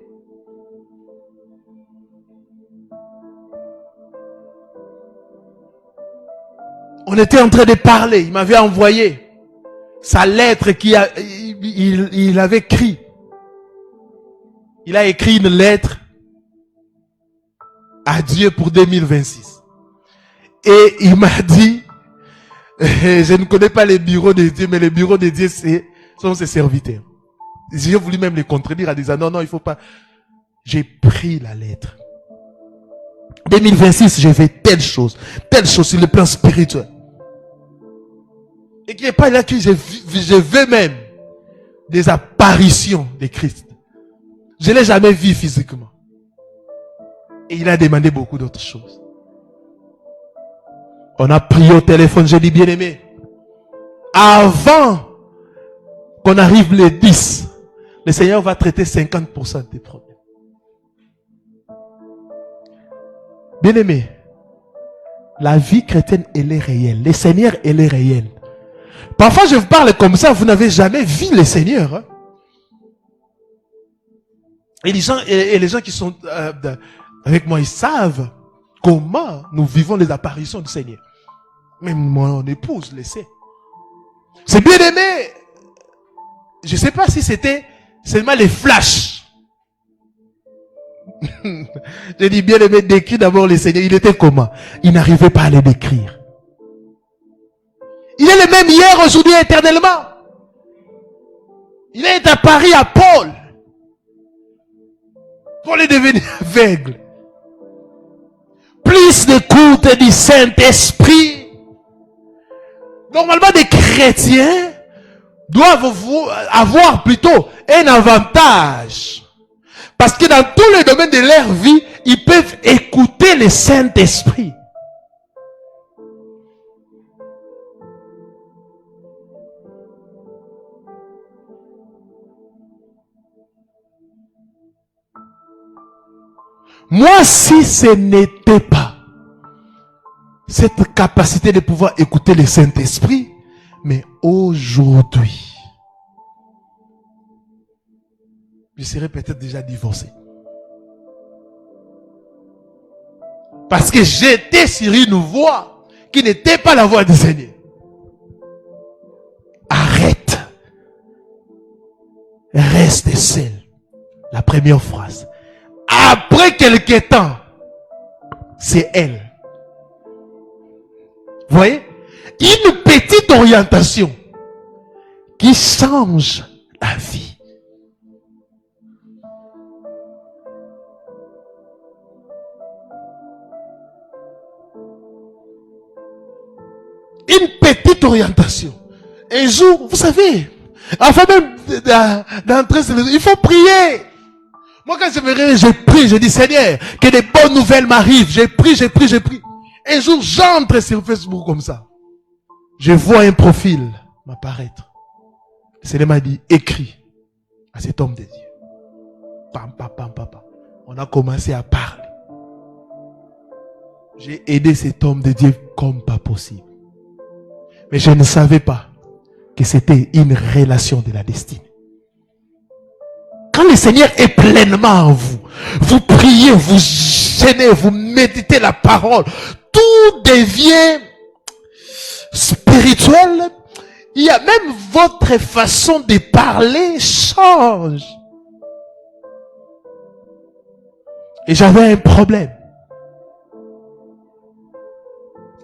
On était en train de parler. Il m'avait envoyé sa lettre il avait écrit. Il a écrit une lettre à Dieu pour 2026. Et il m'a dit, je ne connais pas les bureaux de Dieu, mais les bureaux de Dieu sont ses serviteurs. J'ai voulu même les contredire en disant, non, il faut pas. J'ai pris la lettre. 2026, je fais telle chose sur le plan spirituel. Et qu'il n'y ait pas là que je veux même des apparitions de Christ. Je ne l'ai jamais vu physiquement. Et il a demandé beaucoup d'autres choses. On a prié au téléphone, j'ai dit, bien aimé, avant qu'on arrive les 10, le Seigneur va traiter 50% des problèmes. Bien aimé, la vie chrétienne, elle est réelle. Le Seigneur, elle est réelle. Parfois, je vous parle comme ça, vous n'avez jamais vu le Seigneur. Hein? Et les gens qui sont avec moi, ils savent comment nous vivons les apparitions du Seigneur. Même mon épouse le sait. C'est bien aimé. Je ne sais pas si c'était seulement les flashs. Je dis bien aimé, décris d'abord le Seigneur. Il était comment? Il n'arrivait pas à le décrire. Il est le même hier, aujourd'hui, éternellement. Il est apparu à Paul. Paul est devenu aveugle. Plus d'écoute du Saint-Esprit. Normalement, des chrétiens doivent avoir plutôt un avantage. Parce que dans tous les domaines de leur vie, ils peuvent écouter le Saint-Esprit. Moi, si ce n'était pas cette capacité de pouvoir écouter le Saint-Esprit, mais aujourd'hui, je serais peut-être déjà divorcé. Parce que j'étais sur une voie qui n'était pas la voie du Seigneur. Arrête. Reste seul. La première phrase. Après quelques temps, c'est elle. Vous voyez? Une petite orientation qui change la vie. Une petite orientation. Un jour, vous savez, avant même d'entrer sur il faut prier. Moi, quand je me réveille, je prie, je dis, Seigneur, que des bonnes nouvelles m'arrivent. J'ai pris. Un jour, j'entre sur Facebook comme ça. Je vois un profil m'apparaître. Le Seigneur m'a dit, écris à cet homme de Dieu. Pam. On a commencé à parler. J'ai aidé cet homme de Dieu comme pas possible. Mais je ne savais pas que c'était une relation de la destinée. Quand le Seigneur est pleinement en vous, vous priez, vous gênez, vous méditez la parole, tout devient spirituel. Il y a même votre façon de parler change. Et j'avais un problème.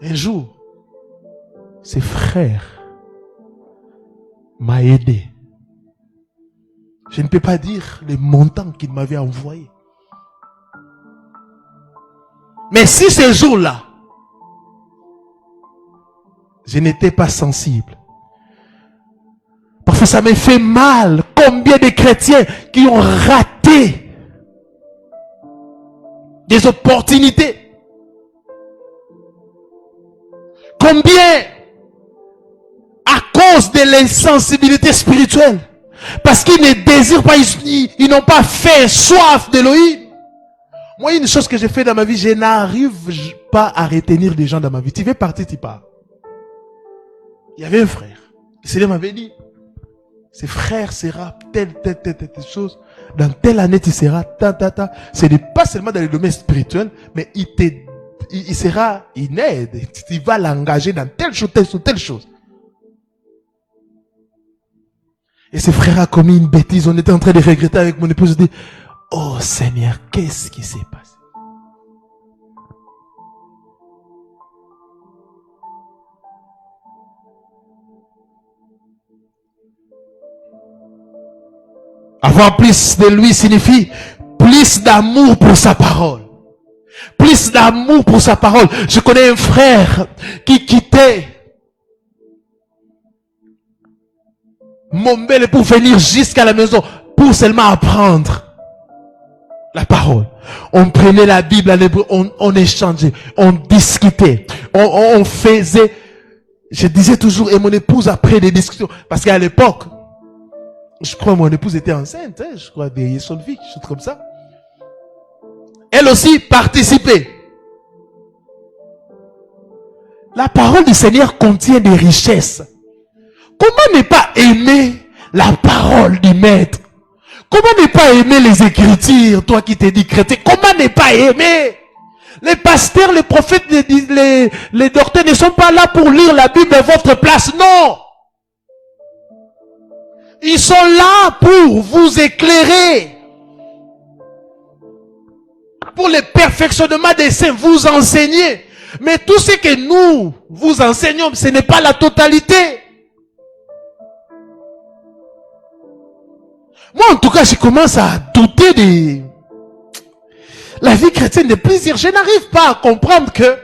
Un jour, ses frères m'a aidé. Je ne peux pas dire les montants qu'il m'avait envoyés. Mais si ce jour-là, je n'étais pas sensible, parfois ça me fait mal. Combien de chrétiens qui ont raté des opportunités? Combien à cause de l'insensibilité spirituelle? Parce qu'ils ne désirent pas, ils n'ont pas fait soif d'Élohim. Moi, une chose que j'ai fait dans ma vie, je n'arrive pas à retenir des gens dans ma vie. Tu veux partir, tu pars. Il y avait un frère. Le Seigneur m'avait dit, ce frère sera telle chose. Dans telle année, tu seras Ce n'est pas seulement dans le domaine spirituel, mais il sera une aide. Tu vas l'engager dans telle chose. Et ce frère a commis une bêtise. On était en train de regretter avec mon épouse. Je dis, oh Seigneur, qu'est-ce qui s'est passé? Avoir plus de lui signifie plus d'amour pour sa parole. Plus d'amour pour sa parole. Je connais un frère qui quittait Mombele pour venir jusqu'à la maison pour seulement apprendre la parole. On prenait la Bible en hébreu, on échangeait, on discutait, on faisait. Je disais toujours, et mon épouse après des discussions, parce qu'à l'époque, je crois mon épouse était enceinte, je crois des Solvik, des choses comme ça. Elle aussi participait. La parole du Seigneur contient des richesses. Comment ne pas aimer la parole du Maître? Comment ne pas aimer les Écritures, toi qui t'es dit chrétien? Comment ne pas aimer? Les pasteurs, les prophètes, les docteurs ne sont pas là pour lire la Bible à votre place, non! Ils sont là pour vous éclairer. Pour le perfectionnement des saints, vous enseigner. Mais tout ce que nous vous enseignons, ce n'est pas la totalité. Moi, en tout cas, je commence à douter de la vie chrétienne de plaisir. Je n'arrive pas à comprendre que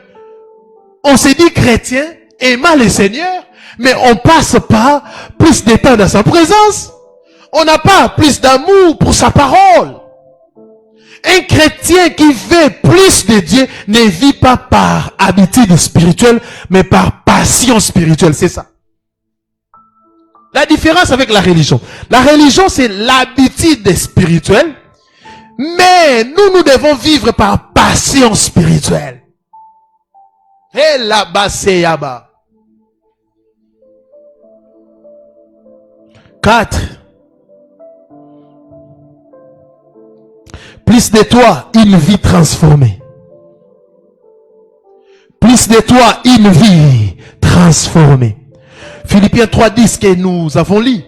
on se dit chrétien, aimant le Seigneur, mais on passe pas plus de temps dans sa présence. On n'a pas plus d'amour pour sa parole. Un chrétien qui veut plus de Dieu ne vit pas par habitude spirituelle, mais par passion spirituelle. C'est ça. La différence avec la religion. La religion, c'est l'habitude spirituelle, mais nous devons vivre par passion spirituelle. Et là-bas, c'est là-bas. 4. Plus de toi, une vie transformée. Plus de toi, une vie transformée. Philippiens 3:10 que nous avons lu.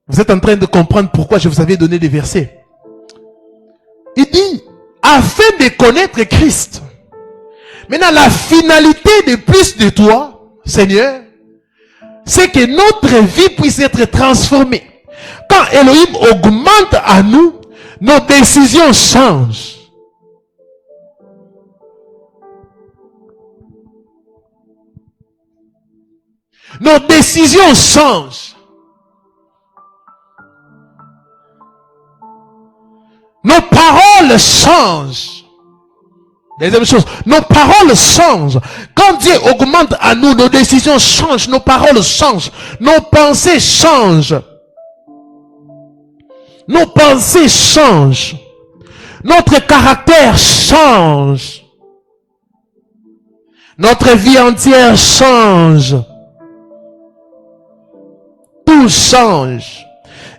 Vous êtes en train de comprendre pourquoi je vous avais donné des versets. Il dit, afin de connaître Christ. Maintenant, la finalité de plus de toi, Seigneur, c'est que notre vie puisse être transformée. Quand Elohim augmente à nous, nos décisions changent. Nos décisions changent. Nos paroles changent. Deuxième chose, nos paroles changent. Quand Dieu augmente à nous, nos décisions changent, nos paroles changent, nos pensées changent. Nos pensées changent. Notre caractère change. Notre vie entière change. Tout change.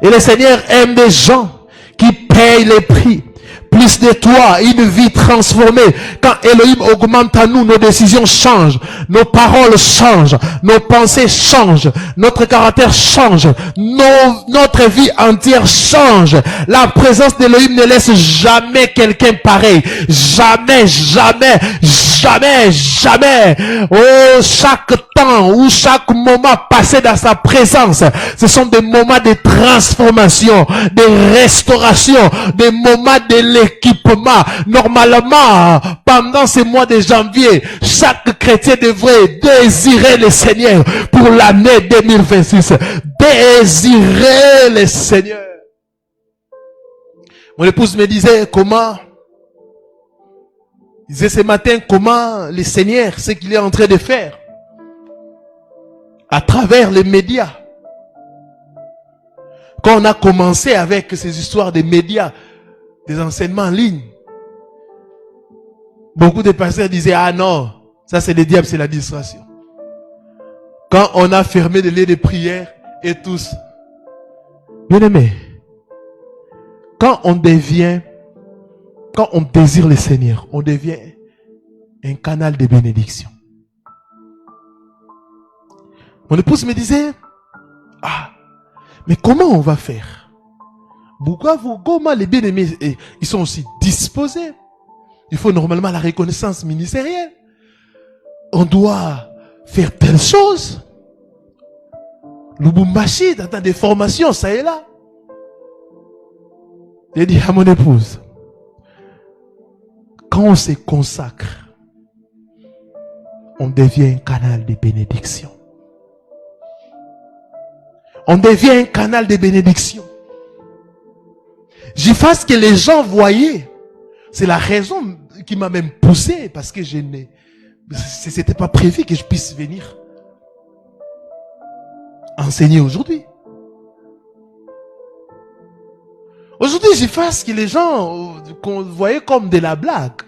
Et le Seigneur aime des gens qui payent les prix. Plus de toi, une vie transformée. Quand Elohim augmente à nous, nos décisions changent. Nos paroles changent. Nos pensées changent. Notre caractère change. Notre vie entière change. La présence d'Elohim ne laisse jamais quelqu'un pareil. Jamais, jamais, jamais, jamais. Oh, chaque temps ou chaque moment passé dans sa présence, ce sont des moments de transformation, de restauration, des moments de l'équipement. Normalement, pendant ces mois de janvier, chaque chrétien devrait désirer le Seigneur pour l'année 2026. Désirer le Seigneur. Mon épouse me disait comment, il disait ce matin comment le Seigneur, ce qu'il est en train de faire à travers les médias. Quand on a commencé avec ces histoires des médias, des enseignements en ligne, beaucoup de pasteurs disaient, ah non, ça c'est le diable, c'est la distraction. Quand on a fermé les lieux de prière et tous, bien aimé, quand on désire le Seigneur, on devient un canal de bénédiction. Mon épouse me disait, ah, mais comment on va faire? Comment les bien-aimés, ils sont aussi disposés? Il faut normalement la reconnaissance ministérielle. On doit faire telle chose. Lubumbashi, dans des formations, ça est là. J'ai dit à mon épouse, quand on se consacre, on devient un canal de bénédiction. On devient un canal de bénédiction. J'ai fait ce que les gens voyaient. C'est la raison qui m'a même poussé, parce que c'était pas prévu que je puisse venir enseigner aujourd'hui. Aujourd'hui, j'ai fait ce que les gens qu'on voyait comme de la blague.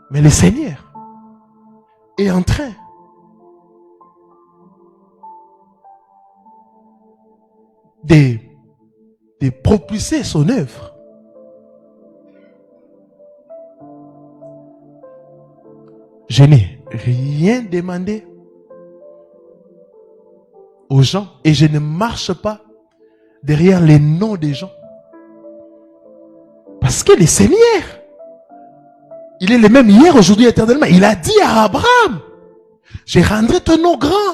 Mais le Seigneur est en train de propulser son œuvre. Je n'ai rien demandé aux gens et je ne marche pas derrière les noms des gens. Parce que le Seigneur, il est le même hier, aujourd'hui, éternellement. Il a dit à Abraham, je rendrai ton nom grand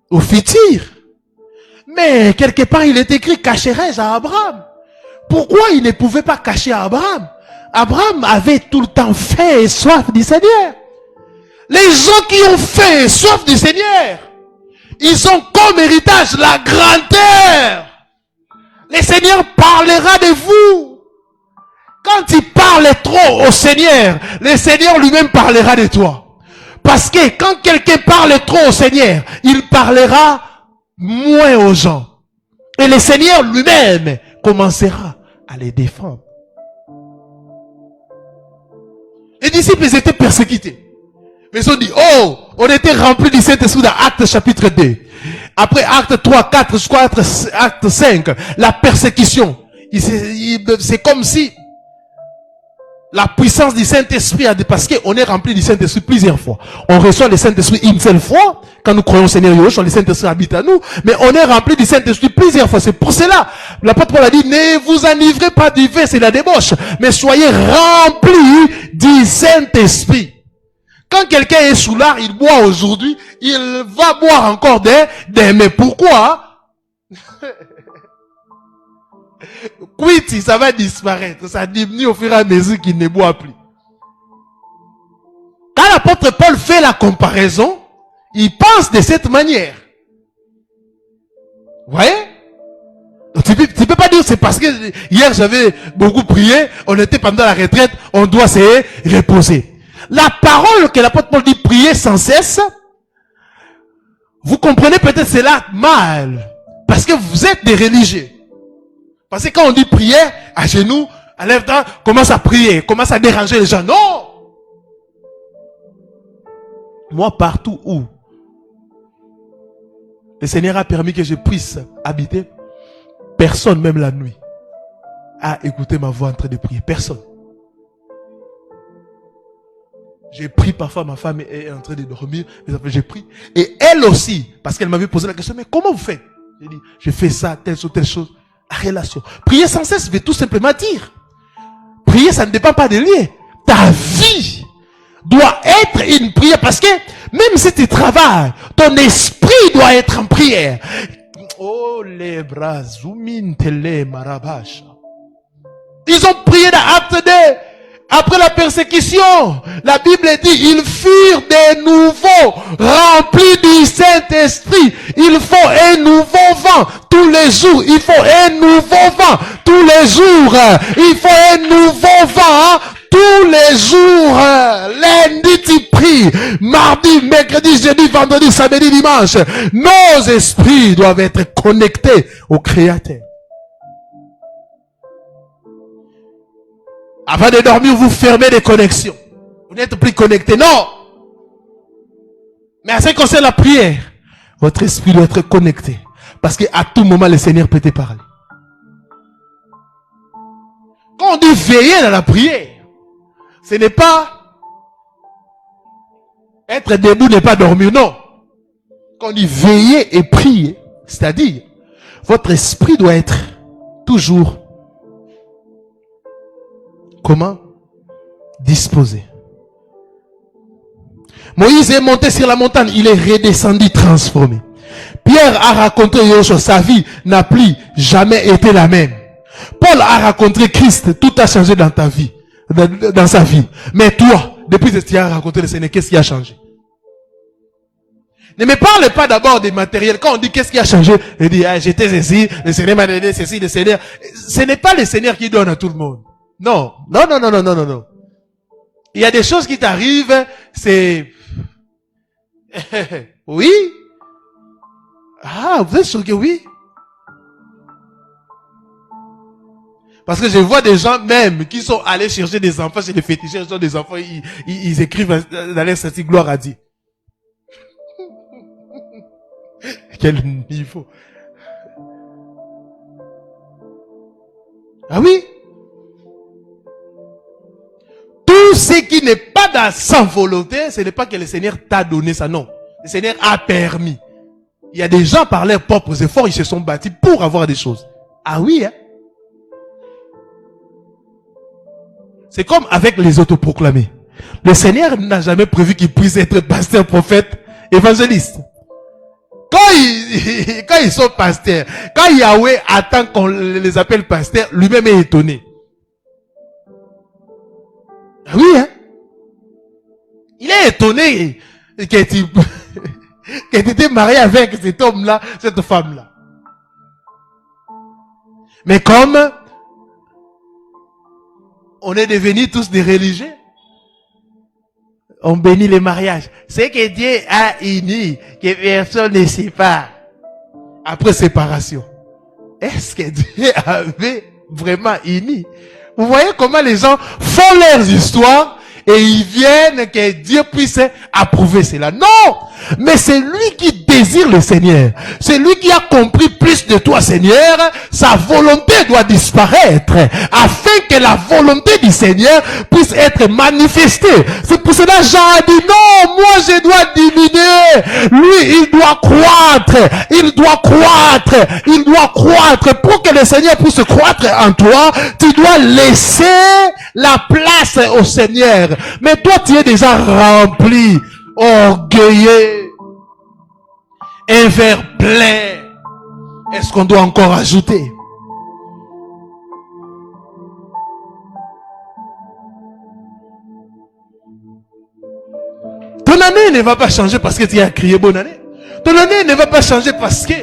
au futur. Mais quelque part, il est écrit, cacherai-je à Abraham? Pourquoi il ne pouvait pas cacher à Abraham? Abraham avait tout le temps faim et soif du Seigneur. Les gens qui ont faim et soif du Seigneur, ils ont comme héritage la grandeur. Le Seigneur parlera de vous. Quand il parle trop au Seigneur, le Seigneur lui-même parlera de toi. Parce que quand quelqu'un parle trop au Seigneur, il parlera moins aux gens. Et le Seigneur lui-même commencera à les défendre. Les disciples, ils étaient persécutés. Mais ils ont dit, oh, on était remplis du Saint-Esprit dans Actes chapitre 2. Après Actes 3, 4, je crois Actes 5, la persécution. C'est comme si la puissance du Saint-Esprit, parce qu'on est rempli du Saint-Esprit plusieurs fois. On reçoit le Saint-Esprit une seule fois, quand nous croyons au Seigneur Yahushua, le Saint-Esprit habite à nous, mais on est rempli du Saint-Esprit plusieurs fois. C'est pour cela, l'apôtre Paul a dit, ne vous enivrez pas du vin, c'est la débauche, mais soyez remplis du Saint-Esprit. Quand quelqu'un est sous l'art, il boit aujourd'hui, il va boire encore mais pourquoi? Quiti, ça va disparaître, ça diminue au fur et à mesure qu'il ne boit plus. Quand l'apôtre Paul fait la comparaison, il pense de cette manière. Vous voyez? Donc, tu peux pas dire c'est parce que hier j'avais beaucoup prié, on était pendant la retraite, on doit se reposer. La parole que l'apôtre Paul dit prier sans cesse, vous comprenez peut-être cela mal, parce que vous êtes des religieux. Parce que quand on dit prière, à genoux, à lèvres, commence à prier, commence à déranger les gens. Non! Moi, partout où le Seigneur a permis que je puisse habiter, personne, même la nuit, a écouté ma voix en train de prier. Personne. J'ai pris parfois, ma femme est en train de dormir, j'ai pris. Et elle aussi, parce qu'elle m'avait posé la question, mais comment vous faites? J'ai dit, je fais ça, telle chose, telle chose. La relation. Prier sans cesse veut tout simplement dire. prier, ça ne dépend pas de lui. Ta vie doit être une prière parce que même si tu travailles, ton esprit doit être en prière. Oh, les bras, zoomin, télé, marabash. Ils ont prié dans Acte 2. Après la persécution, la Bible dit, ils furent des nouveaux, remplis du Saint-Esprit. Il faut un nouveau vent tous les jours. Il faut un nouveau vent tous les jours. Il faut un nouveau vent tous les jours. Lundi, tu pries. Mardi, mercredi, jeudi, vendredi, samedi, dimanche. Nos esprits doivent être connectés au Créateur. Avant de dormir, vous fermez les connexions. Vous n'êtes plus connecté. Non. Mais à ce qui concerne la prière, votre esprit doit être connecté. Parce qu'à tout moment, le Seigneur peut te parler. Quand on dit veiller dans la prière, ce n'est pas être debout, n'est pas dormir. Non. Quand on dit veiller et prier, c'est-à-dire, votre esprit doit être toujours comment? Disposé. Moïse est monté sur la montagne, il est redescendu transformé. Pierre a raconté Yoshua, sa vie n'a plus jamais été la même. Paul a raconté Christ, tout a changé dans ta vie, dans sa vie. Mais toi, depuis que tu as raconté le Seigneur, qu'est-ce qui a changé? Ne me parle pas d'abord des matériels. Quand on dit qu'est-ce qui a changé, il dit, ah, j'étais ici, le Seigneur m'a donné ceci, le Seigneur. Ce n'est pas le Seigneur qui donne à tout le monde. Non, non, non, non, non, non, non, non. Il y a des choses qui t'arrivent, c'est... Oui? Ah, vous êtes sûr que oui? Parce que je vois des gens même qui sont allés chercher des enfants chez les féticheurs, ils ont des enfants, ils écrivent dans leur statut gloire à Dieu. Quel niveau? Ah oui? Tout ce qui n'est pas dans sa volonté, ce n'est pas que le Seigneur t'a donné ça, non. Le Seigneur a permis. Il y a des gens par leurs propres efforts, ils se sont bâtis pour avoir des choses. Ah oui, hein? C'est comme avec les autoproclamés. Le Seigneur n'a jamais prévu qu'ils puissent être pasteurs, prophètes, évangélistes. Quand ils sont pasteurs, quand Yahweh attend qu'on les appelle pasteurs, lui-même est étonné. Oui, hein? Il est étonné que tu étais marié avec cet homme-là, cette femme-là. Mais comme on est devenus tous des religieux, on bénit les mariages. C'est que Dieu a uni, que personne ne sait pas. Après séparation. Est-ce que Dieu avait vraiment uni? Vous voyez comment les gens font leurs histoires et ils viennent que Dieu puisse approuver cela. Non! Mais c'est lui qui désire le Seigneur. C'est lui qui a compris plus de toi, Seigneur. Sa volonté doit disparaître afin que la volonté du Seigneur puisse être manifestée. C'est pour cela Jean a dit non, moi je dois diminuer. Lui, il doit croître. Il doit croître. Il doit croître. Pour que le Seigneur puisse croître en toi, tu dois laisser la place au Seigneur. Mais toi, tu es déjà rempli, orgueilleux, un verre plein. Est-ce qu'on doit encore ajouter? Ton année ne va pas changer parce que tu as crié bonne année. Ton année ne va pas changer parce que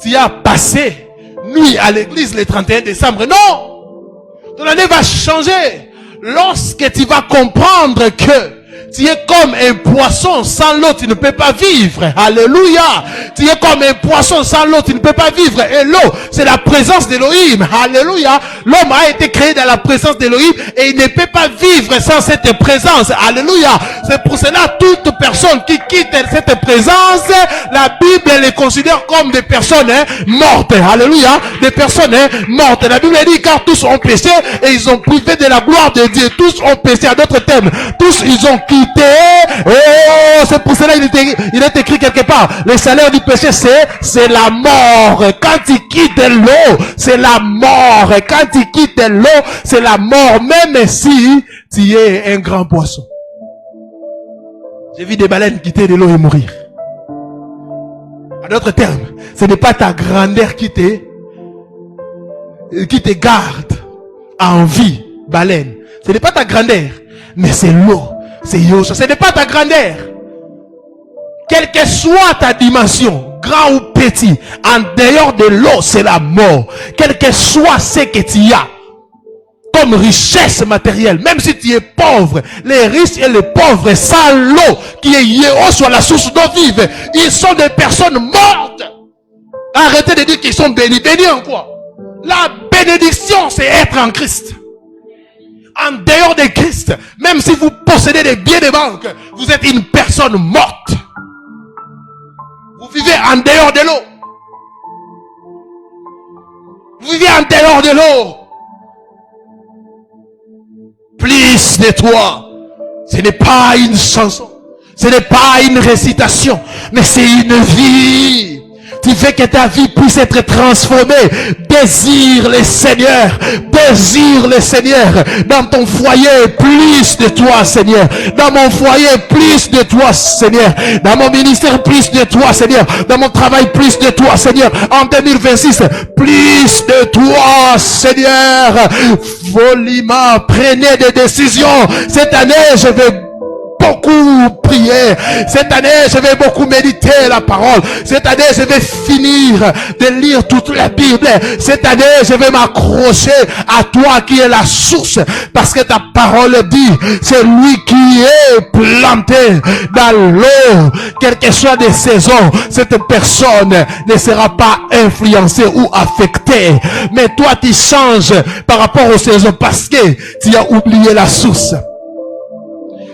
tu as passé nuit à l'église le 31 décembre. Non! Ton année va changer lorsque tu vas comprendre que tu es comme un poisson, sans l'eau tu ne peux pas vivre. Alléluia. Tu es comme un poisson, sans l'eau tu ne peux pas vivre. Et l'eau, c'est la présence d'Élohim. Alléluia. L'homme a été créé dans la présence d'Élohim et il ne peut pas vivre sans cette présence. Alléluia. C'est pour cela, toute personne qui quitte cette présence, la Bible les considère comme des personnes mortes. Alléluia. Des personnes mortes. La Bible dit, car tous ont péché et ils ont privé de la gloire de Dieu. Tous ont péché, à d'autres termes. Tous ils ont quitté. Oh, c'est pour cela il est écrit quelque part. Le salaire du péché, c'est la mort. Quand il quitte l'eau, c'est la mort. Quand il quitte l'eau, c'est la mort. Même si tu es un grand poisson. J'ai vu des baleines quitter de l'eau et mourir. En d'autres termes, ce n'est pas ta grandeur qui te garde en vie, baleine. Ce n'est pas ta grandeur, mais c'est l'eau. C'est Yoshua. Ce n'est pas ta grandeur. Quelle que soit ta dimension, grand ou petit, en dehors de l'eau, c'est la mort. Quel que soit ce que tu as, comme richesse matérielle, même si tu es pauvre, les riches et les pauvres, sans l'eau, qui est Yoshua, la source d'eau vive, ils sont des personnes mortes. Arrêtez de dire qu'ils sont bénis. Bénis en quoi? La bénédiction, c'est être en Christ. En dehors de Christ, même si vous possédez des biens de banque, vous êtes une personne morte. Vous vivez en dehors de l'eau. Vous vivez en dehors de l'eau. Plus de toi. Ce n'est pas une chanson. Ce n'est pas une récitation. Mais c'est une vie. Tu veux que ta vie puisse être transformée. Désire le Seigneur. Désire le Seigneur. Dans ton foyer, plus de toi, Seigneur. Dans mon foyer, plus de toi, Seigneur. Dans mon ministère, plus de toi, Seigneur. Dans mon travail, plus de toi, Seigneur. En 2026, plus de toi, Seigneur. Volima, prenez des décisions. Cette année, je vais beaucoup prier. Cette année, je vais beaucoup méditer la parole. Cette année, je vais finir de lire toute la Bible. Cette année, je vais m'accrocher à toi qui est la source. Parce que ta parole dit, c'est lui qui est planté dans l'eau. Quelle que soit des saisons, cette personne ne sera pas influencée ou affectée. Mais toi, tu changes par rapport aux saisons parce que tu as oublié la source.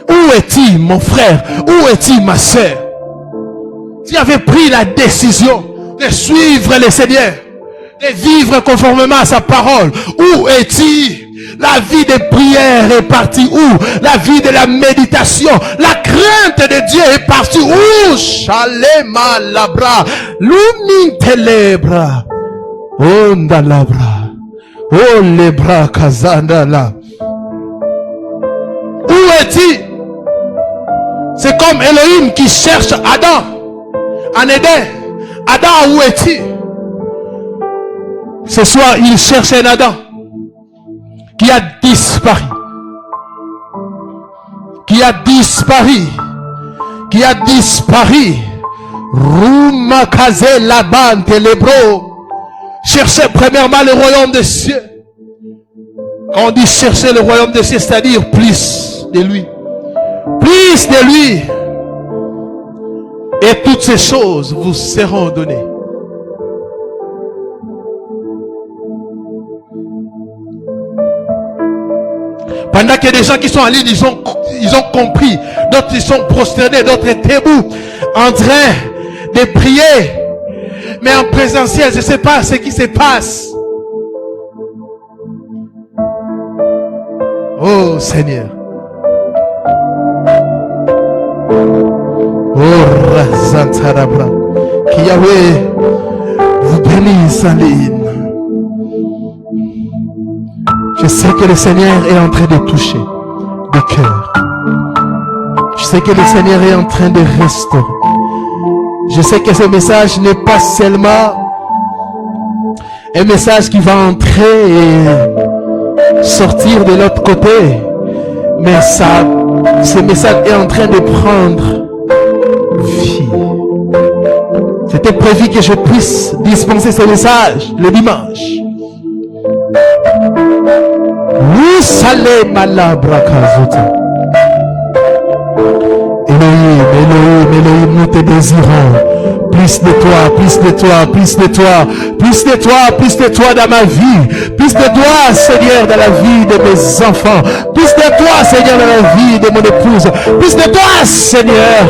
Où est-il, mon frère? Où est-il, ma sœur? Tu avais pris la décision de suivre le Seigneur, de vivre conformément à sa parole. Où est-il? La vie de prière est partie où? La vie de la méditation, la crainte de Dieu est partie où? Shalema labra, lumin telebra, onda labra, oh lebra kazandala. Où est-il? C'est comme Elohim qui cherche Adam en Éden. Adam, où es-tu? Ce soir, il cherche un Adam qui a disparu. Qui a disparu. Qui a disparu. Rumakaze laban telebro. Cherchez premièrement le royaume des cieux. Quand on dit chercher le royaume des cieux, c'est-à-dire plus de lui. Plus de lui. Et toutes ces choses vous seront données. Pendant que des gens qui sont en ligne, ils ont compris. D'autres ils sont prosternés, d'autres étaient debout, en train de prier. Mais en présentiel, je ne sais pas ce qui se passe. Oh Seigneur. Oh Razantarabra. Que Yahweh vous bénisse en ligne. Je sais que le Seigneur est en train de toucher des cœurs. Je sais que le Seigneur est en train de restaurer. Je sais que ce message n'est pas seulement un message qui va entrer et sortir de l'autre côté, mais ce message est en train de prendre vie. C'était prévu que je puisse dispenser ce message le dimanche. Oui, salé malabrakazota. Elohim, nous te désirons. Plus de toi, plus de toi, plus de toi, plus de toi, plus de toi dans ma vie. Plus de toi, Seigneur, dans la vie de mes enfants. Plus de de toi, Seigneur, dans la vie de mon épouse. Plus de toi, Seigneur,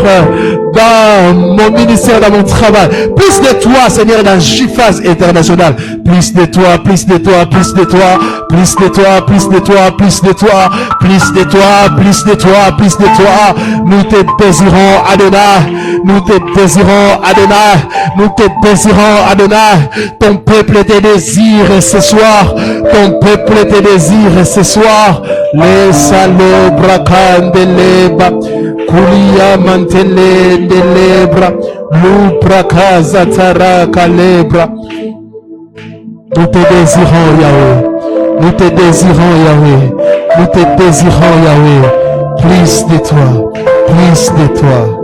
dans mon ministère, dans mon travail. Plus de toi, Seigneur, dans JFAS International. Plus de toi, plus de toi, plus de toi, plus de toi, plus de toi, plus de toi, plus de toi, plus de toi, plus de toi. Nous te désirons, Adonai. Nous te désirons, Adonai. Nous te désirons, Adonai. Ton peuple te désire ce soir. Ton peuple te désire ce soir. Les salobra candeleba. Kulia mantele delebra. Lupra casa tara calebra. Nous te désirons, Yahweh. Nous te désirons, Yahweh. Nous te désirons, Yahweh. Plus de toi. Plus de toi.